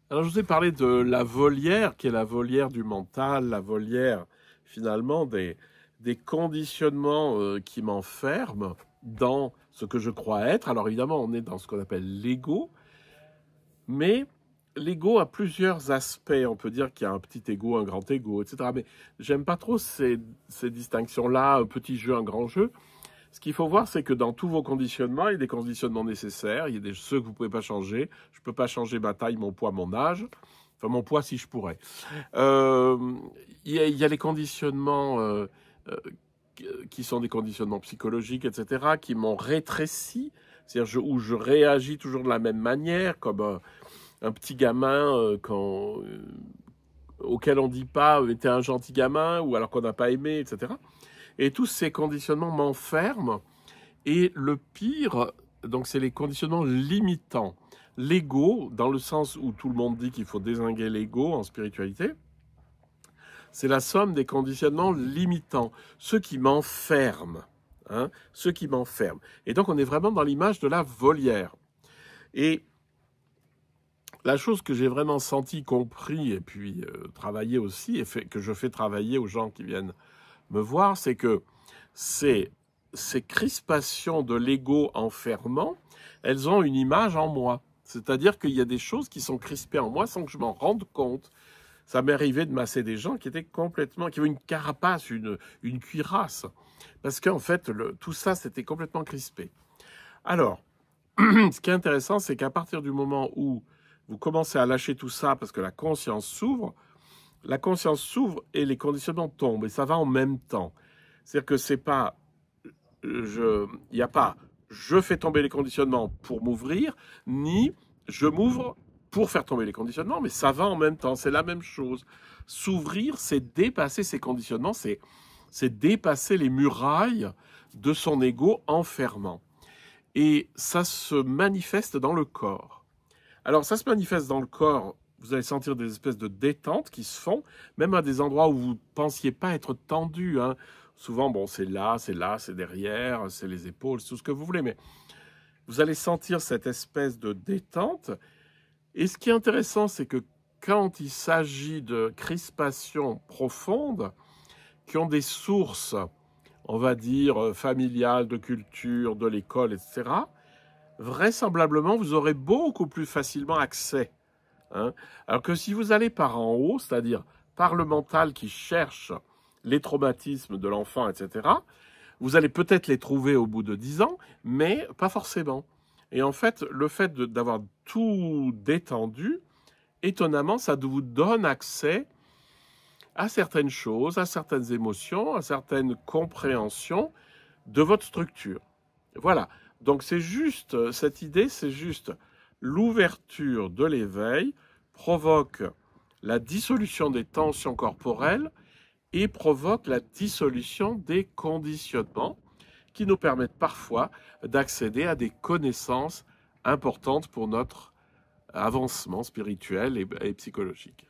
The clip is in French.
Alors, je vous ai parlé de la volière, qui est la volière du mental, la volière finalement des conditionnements qui m'enferment dans ce que je crois être. Alors évidemment, on est dans ce qu'on appelle l'ego, mais l'ego a plusieurs aspects. On peut dire qu'il y a un petit ego, un grand ego, etc. Mais j'aime pas trop ces distinctions-là, un petit jeu, un grand jeu. Ce qu'il faut voir, c'est que dans tous vos conditionnements, il y a des conditionnements nécessaires, il y a ceux que vous ne pouvez pas changer. Je ne peux pas changer ma taille, mon poids, mon âge. Enfin, mon poids, si je pourrais. Euh, il y a les conditionnements euh, qui sont des conditionnements psychologiques, etc., qui m'ont rétréci, c'est-à-dire où je réagis toujours de la même manière, comme un petit gamin auquel on ne dit pas t'es un gentil gamin, ou alors qu'on n'a pas aimé, etc. Et tous ces conditionnements m'enferment. Et le pire, donc c'est les conditionnements limitants. L'ego, dans le sens où tout le monde dit qu'il faut dézinguer l'ego en spiritualité, c'est la somme des conditionnements limitants, ceux qui m'enferment. Ceux qui m'enferment. Et donc on est vraiment dans l'image de la volière. Et la chose que j'ai vraiment senti, compris, et puis travaillé aussi, que je fais travailler aux gens qui viennent me voir, c'est que ces crispations de l'ego enfermant, elles ont une image en moi. C'est-à-dire qu'il y a des choses qui sont crispées en moi sans que je m'en rende compte. Ça m'est arrivé de masser des gens qui avaient une carapace, une cuirasse. Parce qu'en fait, tout ça, c'était complètement crispé. Alors, ce qui est intéressant, c'est qu'à partir du moment où vous commencez à lâcher tout ça, parce que la conscience s'ouvre et les conditionnements tombent. Et ça va en même temps. C'est-à-dire que c'est pas, il n'y a pas, je fais tomber les conditionnements pour m'ouvrir, ni je m'ouvre pour faire tomber les conditionnements, mais ça va en même temps, c'est la même chose. S'ouvrir, c'est dépasser ces conditionnements, c'est dépasser les murailles de son ego enfermant. Et ça se manifeste dans le corps. Alors ça se manifeste dans le corps, vous allez sentir des espèces de détentes qui se font, même à des endroits où vous ne pensiez pas être tendu. Souvent, bon, c'est là, c'est derrière, c'est les épaules, c'est tout ce que vous voulez, mais vous allez sentir cette espèce de détente. Et ce qui est intéressant, c'est que quand il s'agit de crispations profondes, qui ont des sources, on va dire, familiales, de culture, de l'école, etc., vraisemblablement, vous aurez beaucoup plus facilement accès. Alors que si vous allez par en haut, c'est-à-dire par le mental qui cherche les traumatismes de l'enfant, etc., vous allez peut-être les trouver au bout de 10 ans, mais pas forcément. Et en fait, le fait d'avoir tout détendu, étonnamment, ça vous donne accès à certaines choses, à certaines émotions, à certaines compréhensions de votre structure. Voilà. Donc c'est juste, cette idée, c'est juste l'ouverture de l'éveil provoque la dissolution des tensions corporelles et provoque la dissolution des conditionnements qui nous permettent parfois d'accéder à des connaissances importantes pour notre avancement spirituel et psychologique.